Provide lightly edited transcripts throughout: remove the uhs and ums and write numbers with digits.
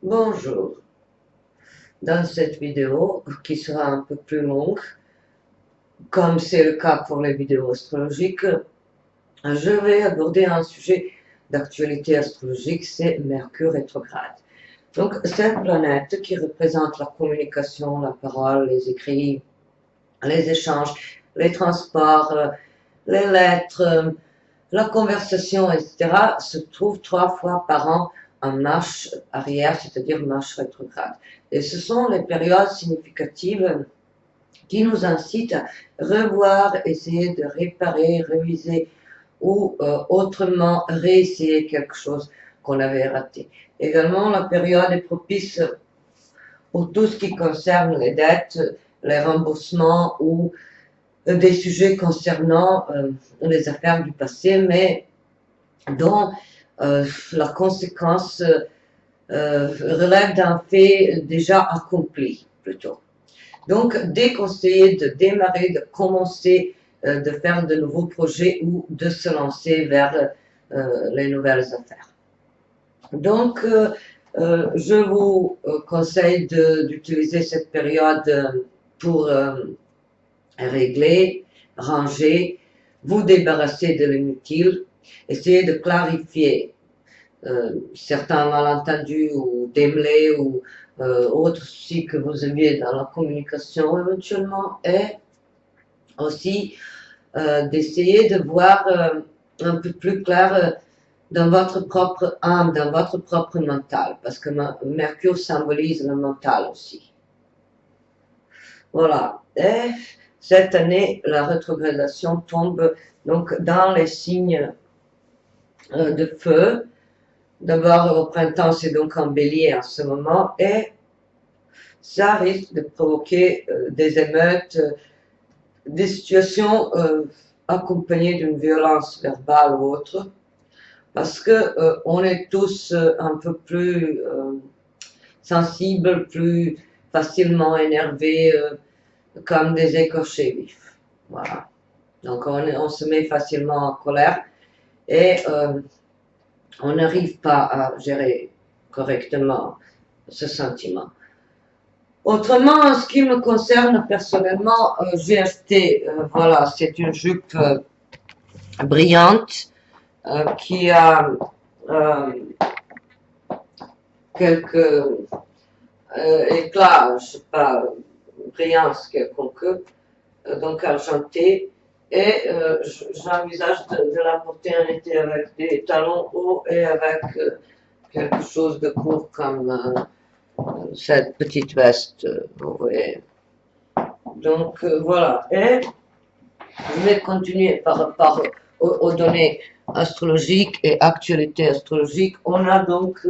Bonjour, dans cette vidéo qui sera un peu plus longue, comme c'est le cas pour les vidéos astrologiques, je vais aborder un sujet d'actualité astrologique, c'est Mercure rétrograde. Donc cette planète qui représente la communication, la parole, les écrits, les échanges, les transports, les lettres, la conversation, etc., se trouve 3 fois par an en marche arrière, c'est-à-dire marche rétrograde. Et ce sont les périodes significatives qui nous incitent à revoir, essayer de réparer, réviser ou autrement réessayer quelque chose qu'on avait raté. Également, la période est propice pour tout ce qui concerne les dettes, les remboursements ou des sujets concernant les affaires du passé, mais dont la conséquence relève d'un fait déjà accompli, plutôt. Donc, déconseiller de démarrer, de commencer, de faire de nouveaux projets ou de se lancer vers les nouvelles affaires. Donc, je vous conseille d'utiliser cette période pour régler, ranger, vous débarrasser de l'inutile, essayer de clarifier certains malentendus ou démêlés ou autres soucis que vous aviez dans la communication éventuellement, et aussi d'essayer de voir un peu plus clair dans votre propre âme, dans votre propre mental, parce que Mercure symbolise le mental aussi. Voilà. Et cette année, la rétrogradation tombe donc dans les signes de feu. D'abord, au printemps, c'est donc en bélier en ce moment, et ça risque de provoquer des émeutes, des situations accompagnées d'une violence verbale ou autre, parce que on est tous un peu plus sensibles, plus facilement énervés, comme des écorchés vifs. Voilà. Donc on se met facilement en colère et on n'arrive pas à gérer correctement ce sentiment. Autrement, en ce qui me concerne personnellement, j'ai acheté, voilà, c'est une jupe brillante qui a quelques éclats, je sais pas, brillance quelconque, donc argenté, et j'envisage de la porter en été avec des talons hauts et avec quelque chose de court comme cette petite veste, vous voyez. Donc voilà, et je vais continuer par rapport aux données astrologiques et actualités astrologiques. On a donc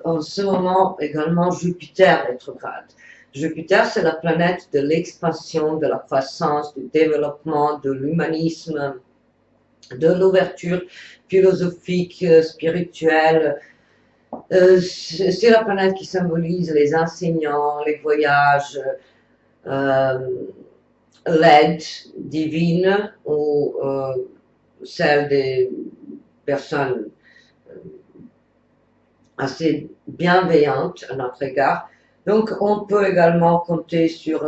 en ce moment également Jupiter rétrograde. Jupiter, c'est la planète de l'expansion, de la croissance, du développement, de l'humanisme, de l'ouverture philosophique, spirituelle. C'est la planète qui symbolise les enseignants, les voyages, l'aide divine ou celle des personnes assez bienveillantes à notre égard. Donc on peut également compter sur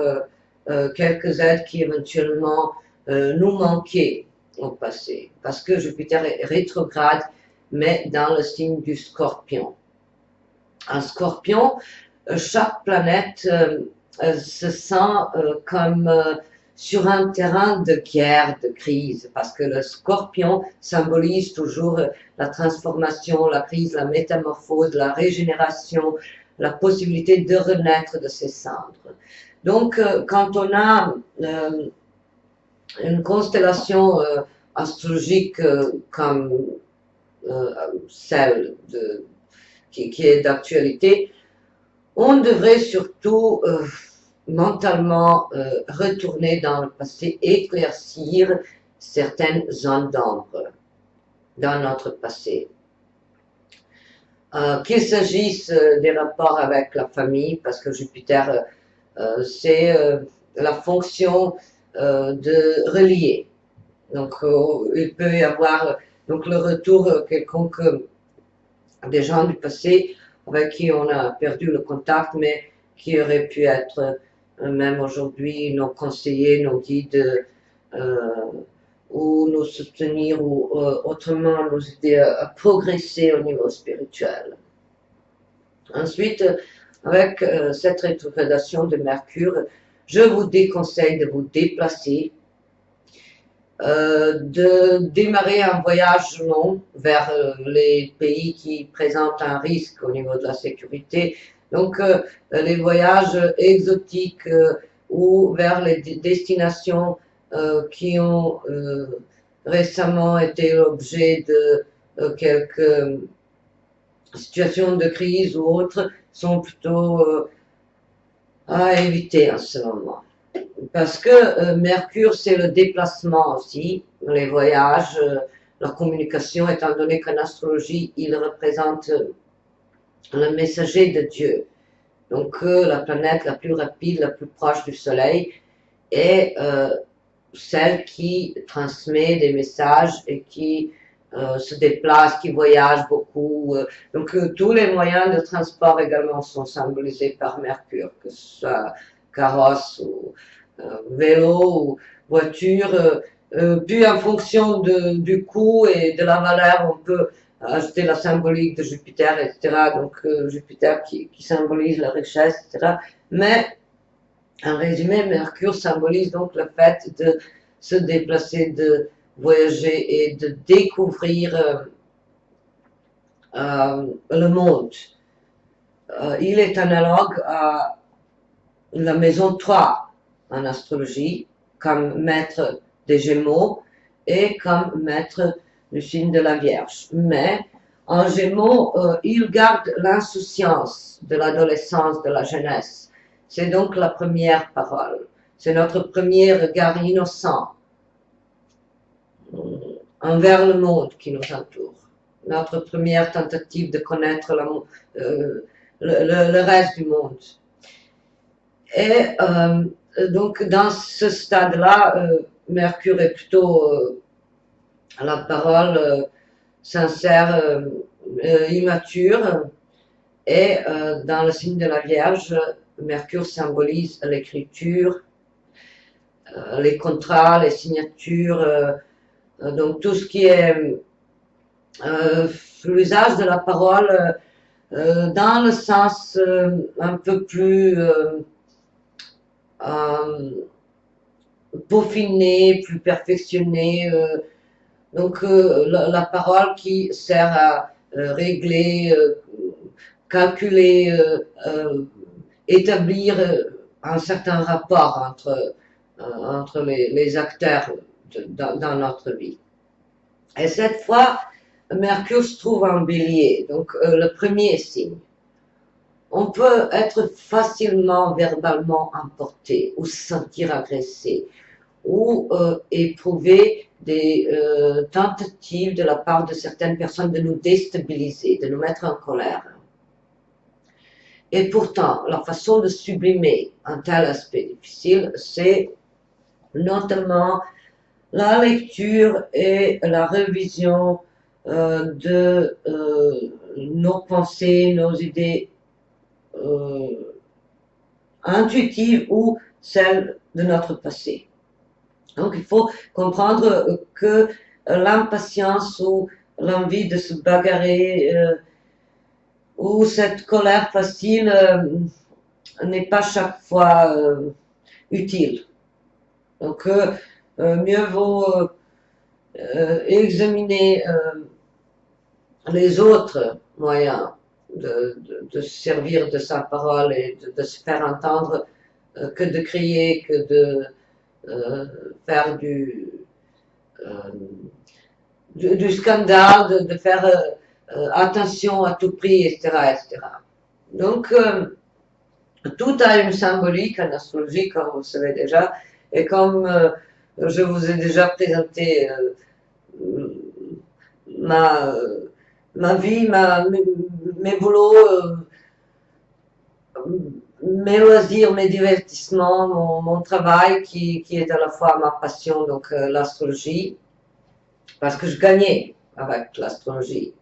quelques aides qui éventuellement nous manquaient au passé, parce que Jupiter est rétrograde, mais dans le signe du Scorpion. En Scorpion, chaque planète se sent comme sur un terrain de guerre, de crise, parce que le Scorpion symbolise toujours la transformation, la crise, la métamorphose, la régénération, la possibilité de renaître de ses cendres. Donc, quand on a une constellation astrologique comme celle qui est d'actualité, on devrait surtout mentalement retourner dans le passé, éclaircir certaines zones d'ombre dans notre passé. Qu'il s'agisse des rapports avec la famille, parce que Jupiter, c'est la fonction de relier. Donc, il peut y avoir donc le retour quelconque des gens du passé avec qui on a perdu le contact, mais qui auraient pu être même aujourd'hui nos conseillers, nos guides, ou nous soutenir, ou autrement nous aider à progresser au niveau spirituel. Ensuite, avec cette rétrogradation de Mercure, je vous déconseille de vous déplacer, de démarrer un voyage long vers les pays qui présentent un risque au niveau de la sécurité. Donc, les voyages exotiques ou vers les destinations qui ont récemment été l'objet de quelques situations de crise ou autres sont plutôt à éviter en ce moment. Parce que Mercure, c'est le déplacement aussi, les voyages, la communication, étant donné qu'en astrologie, il représente le messager de Dieu. Donc, la planète la plus rapide, la plus proche du Soleil, est celle qui transmet des messages et qui se déplace, qui voyage beaucoup. Donc, tous les moyens de transport également sont symbolisés par Mercure, que ce soit carrosse ou vélo ou voiture. Puis, en fonction du coût et de la valeur, on peut ajouter la symbolique de Jupiter, etc. Donc, Jupiter qui symbolise la richesse, etc. Mais, en résumé, Mercure symbolise donc le fait de se déplacer, de voyager et de découvrir le monde. Il est analogue à la maison 3 en astrologie, comme maître des Gémeaux et comme maître du signe de la Vierge. Mais en Gémeaux, il garde l'insouciance de l'adolescence, de la jeunesse. C'est donc la première parole. C'est notre premier regard innocent envers le monde qui nous entoure. Notre première tentative de connaître le reste du monde. Et donc, dans ce stade-là, Mercure est plutôt la parole sincère, immature. Et dans le signe de la Vierge, Mercure symbolise l'écriture, les contrats, les signatures, donc tout ce qui est l'usage de la parole dans le sens un peu plus peaufiné, plus perfectionné. Donc la parole qui sert à régler, calculer, établir un certain rapport entre les acteurs dans notre vie. Et cette fois, Mercure se trouve en Bélier, donc le premier signe. On peut être facilement verbalement emporté ou se sentir agressé ou éprouver des tentatives de la part de certaines personnes de nous déstabiliser, de nous mettre en colère. Et pourtant, la façon de sublimer un tel aspect difficile, c'est notamment la lecture et la révision de nos pensées, nos idées intuitives ou celles de notre passé. Donc il faut comprendre que l'impatience ou l'envie de se bagarrer ou cette colère facile n'est pas chaque fois utile. Donc mieux vaut examiner les autres moyens de se servir de sa parole et de se faire entendre que de crier, que de faire du scandale, de faire attention à tout prix, etc. etc. Donc, tout a une symbolique en astrologie, comme vous le savez déjà, et comme je vous ai déjà présenté ma vie, mes boulots, mes loisirs, mes divertissements, mon travail qui est à la fois ma passion, donc l'astrologie, parce que je gagnais avec l'astrologie,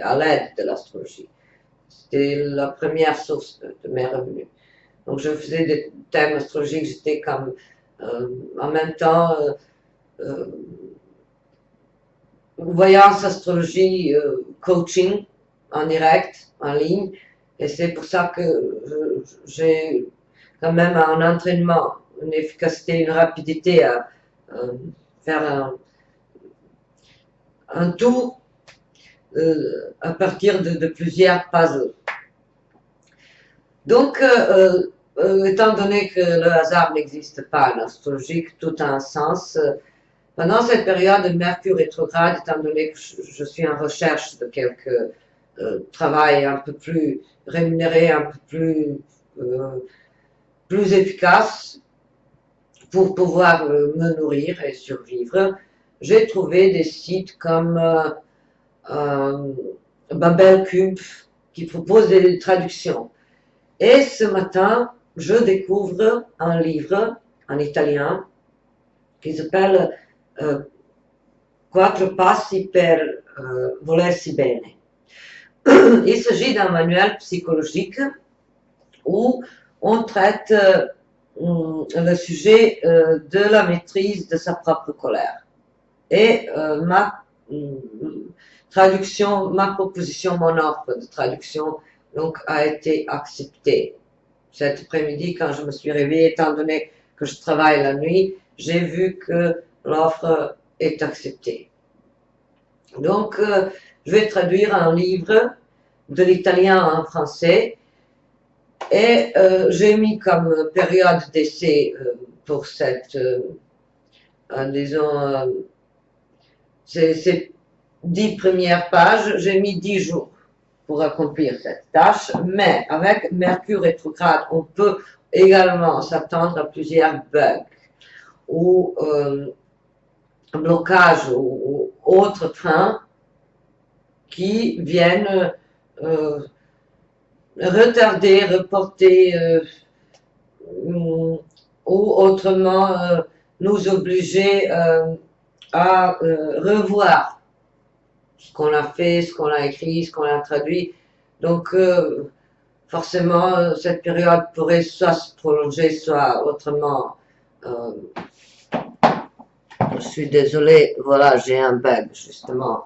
à l'aide de l'astrologie. C'était la première source de mes revenus. Donc je faisais des thèmes astrologiques, j'étais comme en même temps voyance, astrologie, coaching en direct, en ligne. Et c'est pour ça que j'ai quand même un entraînement, une efficacité, une rapidité à faire un tour à partir de plusieurs puzzles. Donc, étant donné que le hasard n'existe pas en astrologie, tout a un sens, pendant cette période de Mercure rétrograde, étant donné que je suis en recherche de quelques travail un peu plus rémunéré, un peu plus efficace pour pouvoir me nourrir et survivre, j'ai trouvé des sites comme Babelcube qui propose des traductions. Et ce matin, je découvre un livre en italien qui s'appelle Quattro passi per volersi bene. Il s'agit d'un manuel psychologique où on traite le sujet de la maîtrise de sa propre colère. Et ma traduction, ma proposition, mon offre de traduction donc a été acceptée. Cet après-midi, quand je me suis réveillée, étant donné que je travaille la nuit, j'ai vu que l'offre est acceptée. Donc, je vais traduire un livre de l'italien en français et j'ai mis comme période d'essai pour cette, disons, ces 10 premières pages, j'ai mis 10 jours pour accomplir cette tâche, mais avec Mercure rétrograde, on peut également s'attendre à plusieurs bugs ou blocages ou autres freins qui viennent retarder, reporter ou autrement nous obliger à revoir ce qu'on a fait, ce qu'on a écrit, ce qu'on a traduit. Donc forcément, cette période pourrait soit se prolonger, soit autrement. Je suis désolée, voilà, j'ai un bug justement.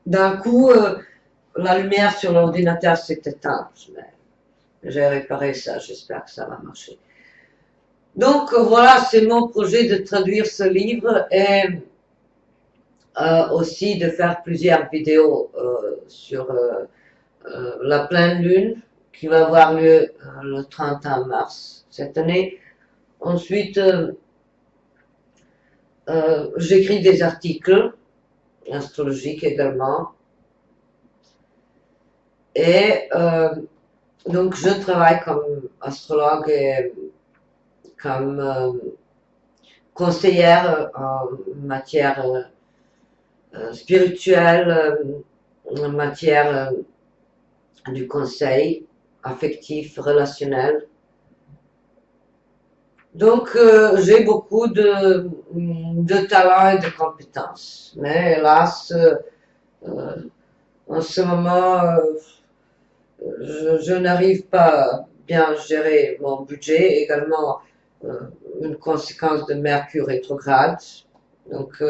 D'un coup, la lumière sur l'ordinateur s'est éteinte. J'ai réparé ça, j'espère que ça va marcher. Donc voilà, c'est mon projet de traduire ce livre et aussi de faire plusieurs vidéos sur la pleine lune qui va avoir lieu le 31 mars cette année. Ensuite, j'écris des articles astrologiques également. Et donc, je travaille comme astrologue et comme conseillère en matière spirituelle, en matière du conseil affectif, relationnel. Donc, j'ai beaucoup de talent et de compétences. Mais hélas, en ce moment, je n'arrive pas à bien gérer mon budget. Également, une conséquence de Mercure rétrograde. Donc,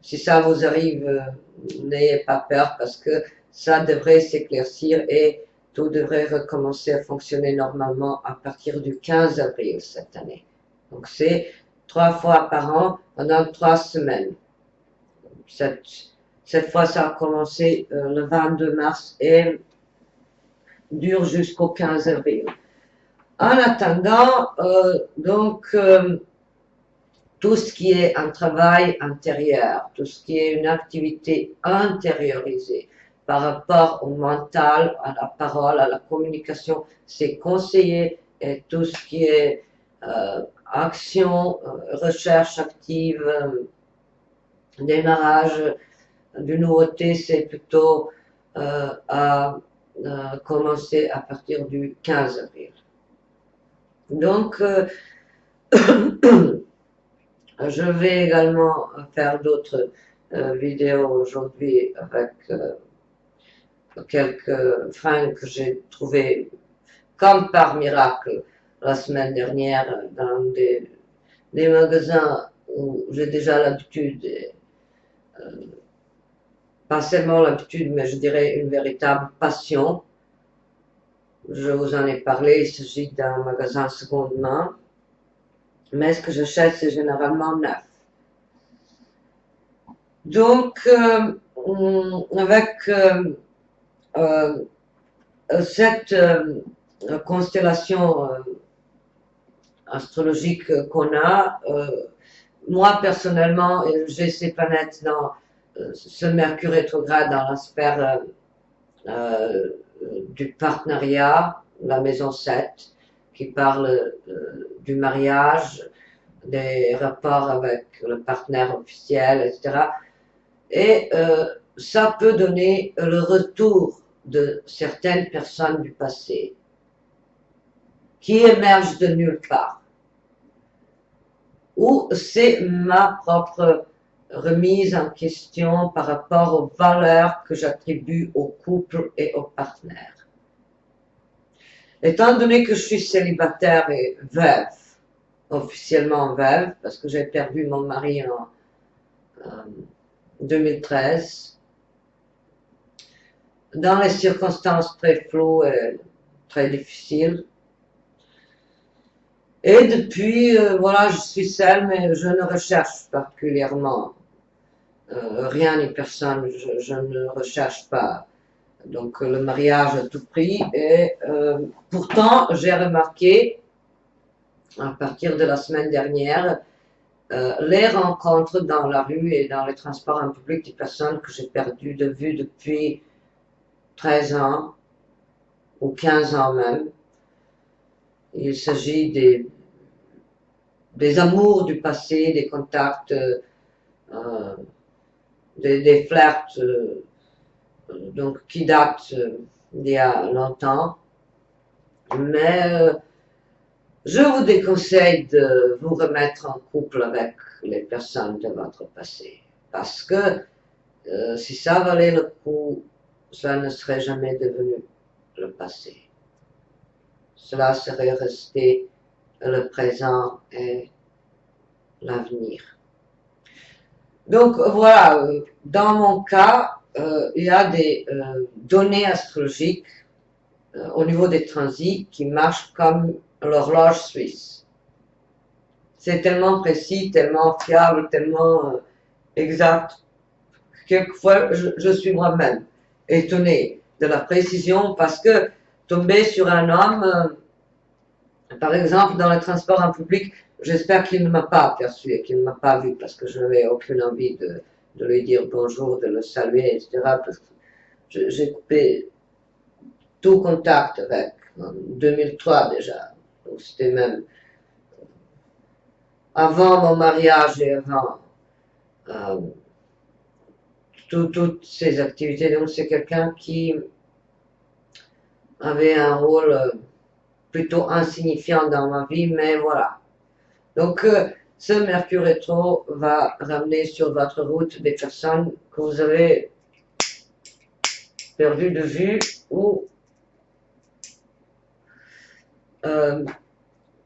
si ça vous arrive, n'ayez pas peur parce que ça devrait s'éclaircir et tout devrait recommencer à fonctionner normalement à partir du 15 avril cette année. Donc, c'est 3 fois par an pendant 3 semaines. Cette fois, ça a commencé le 22 mars et dure jusqu'au 15 avril. En attendant, donc, tout ce qui est un travail intérieur, tout ce qui est une activité intériorisée par rapport au mental, à la parole, à la communication, c'est conseillé. Et tout ce qui est action, recherche active, démarrage de nouveauté, c'est plutôt à commencer à partir du 15 avril. Donc, je vais également faire d'autres vidéos aujourd'hui avec quelques fringues que j'ai trouvées comme par miracle la semaine dernière dans des magasins où j'ai déjà l'habitude, pas seulement l'habitude, mais je dirais une véritable passion. Je vous en ai parlé, il s'agit d'un magasin seconde main, mais ce que j'achète, c'est généralement neuf. Donc, avec cette constellation astrologique qu'on a, moi personnellement, j'ai ces planètes dans ce Mercure rétrograde dans la sphère du partenariat, la maison 7, qui parle du mariage, des rapports avec le partenaire officiel, etc. Et ça peut donner le retour de certaines personnes du passé qui émergent de nulle part. Ou c'est ma propre remise en question par rapport aux valeurs que j'attribue au couple et au partenaire. Étant donné que je suis célibataire et veuve, officiellement veuve, parce que j'ai perdu mon mari en 2013, dans les circonstances très floues et très difficiles. Et depuis, voilà, je suis seule, mais je ne recherche particulièrement rien ni personne, je ne recherche pas donc le mariage à tout prix. Et pourtant, j'ai remarqué, à partir de la semaine dernière, les rencontres dans la rue et dans les transports en public des personnes que j'ai perdues de vue depuis 13 ans, ou 15 ans même. Il s'agit des amours du passé, des contacts, des flirts, donc qui datent d'il y a longtemps. Mais je vous déconseille de vous remettre en couple avec les personnes de votre passé. Parce que si ça valait le coup, ça ne serait jamais devenu le passé. Cela serait resté le présent et l'avenir. Donc voilà, dans mon cas, il y a des données astrologiques au niveau des transits qui marchent comme l'horloge suisse. C'est tellement précis, tellement fiable, tellement exact. Quelquefois, je suis moi-même étonnée de la précision parce que tomber sur un homme, par exemple, dans le transport en public, j'espère qu'il ne m'a pas aperçu et qu'il ne m'a pas vu parce que je n'avais aucune envie de lui dire bonjour, de le saluer, etc. Parce que j'ai coupé tout contact avec, en 2003 déjà. Donc c'était même avant mon mariage et avant toutes ces activités. Donc c'est quelqu'un qui avait un rôle plutôt insignifiant dans ma vie, mais voilà. Donc ce Mercure rétro va ramener sur votre route des personnes que vous avez perdues de vue ou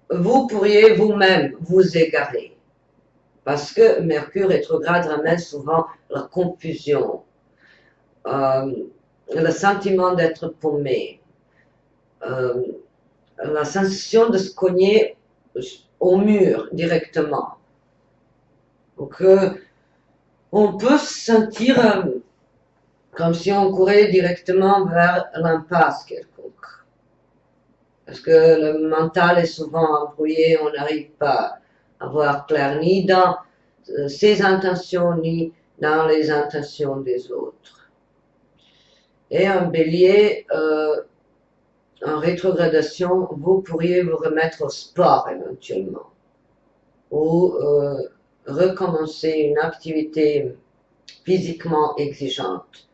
vous pourriez vous-même vous égarer. Parce que Mercure rétrograde ramène souvent la confusion, le sentiment d'être paumé, la sensation de se cogner au mur directement. Donc, on peut se sentir comme si on courait directement vers l'impasse quelconque. Parce que le mental est souvent embrouillé, on n'arrive pas à voir clair ni dans ses intentions, ni dans les intentions des autres. Et un bélier, en rétrogradation, vous pourriez vous remettre au sport éventuellement, ou recommencer une activité physiquement exigeante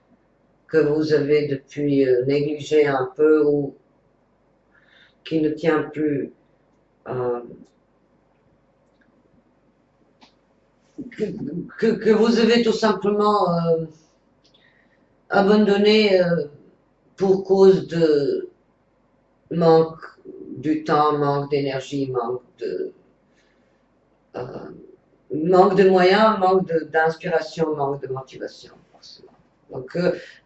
que vous avez depuis négligé un peu ou qui ne tient plus, que vous avez tout simplement abandonné pour cause de manque du temps, manque d'énergie, manque de moyens, manque d'inspiration, manque de motivation, forcément. Donc,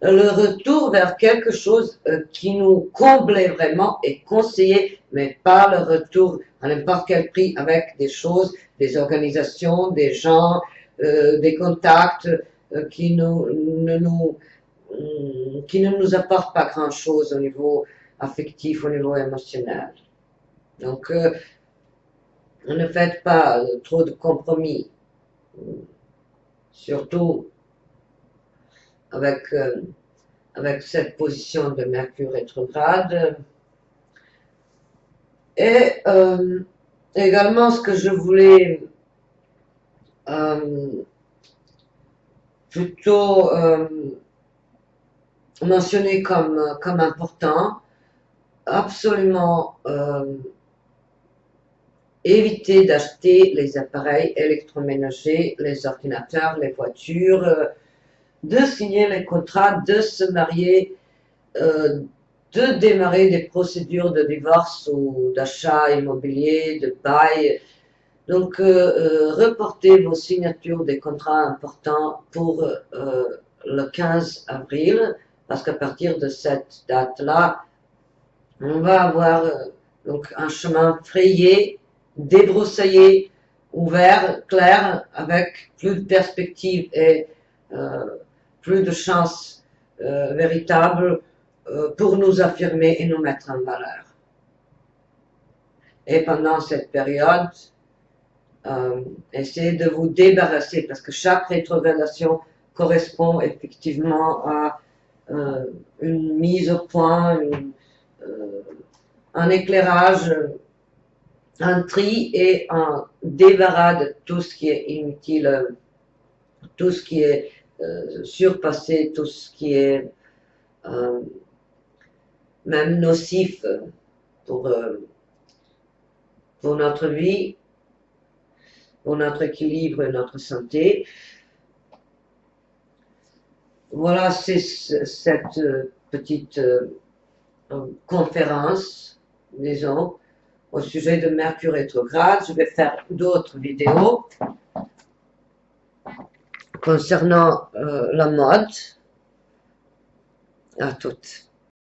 le retour vers quelque chose qui nous comblait vraiment est conseillé, mais pas le retour à n'importe quel prix avec des choses, des organisations, des gens, des contacts qui ne nous apportent pas grand-chose au niveau affectif, au niveau émotionnel. Donc, ne faites pas trop de compromis, surtout avec cette position de Mercure rétrograde. Et également, ce que je voulais plutôt mentionner comme important, absolument éviter d'acheter les appareils électroménagers, les ordinateurs, les voitures, de signer les contrats, de se marier, de démarrer des procédures de divorce ou d'achat immobilier, de bail. Donc, reportez vos signatures des contrats importants pour le 15 avril, parce qu'à partir de cette date-là, on va avoir donc un chemin frayé, débroussaillé, ouvert, clair, avec plus de perspectives et plus de chances véritables pour nous affirmer et nous mettre en valeur. Et pendant cette période, essayez de vous débarrasser, parce que chaque rétrogradation correspond effectivement à une mise au point, un éclairage, un tri et un débarras de tout ce qui est inutile, tout ce qui est surpassé, tout ce qui est même nocif pour notre vie, pour notre équilibre et notre santé. Voilà, c'est cette petite conférence, disons, au sujet de Mercure rétrograde. Je vais faire d'autres vidéos concernant la mode. À toutes.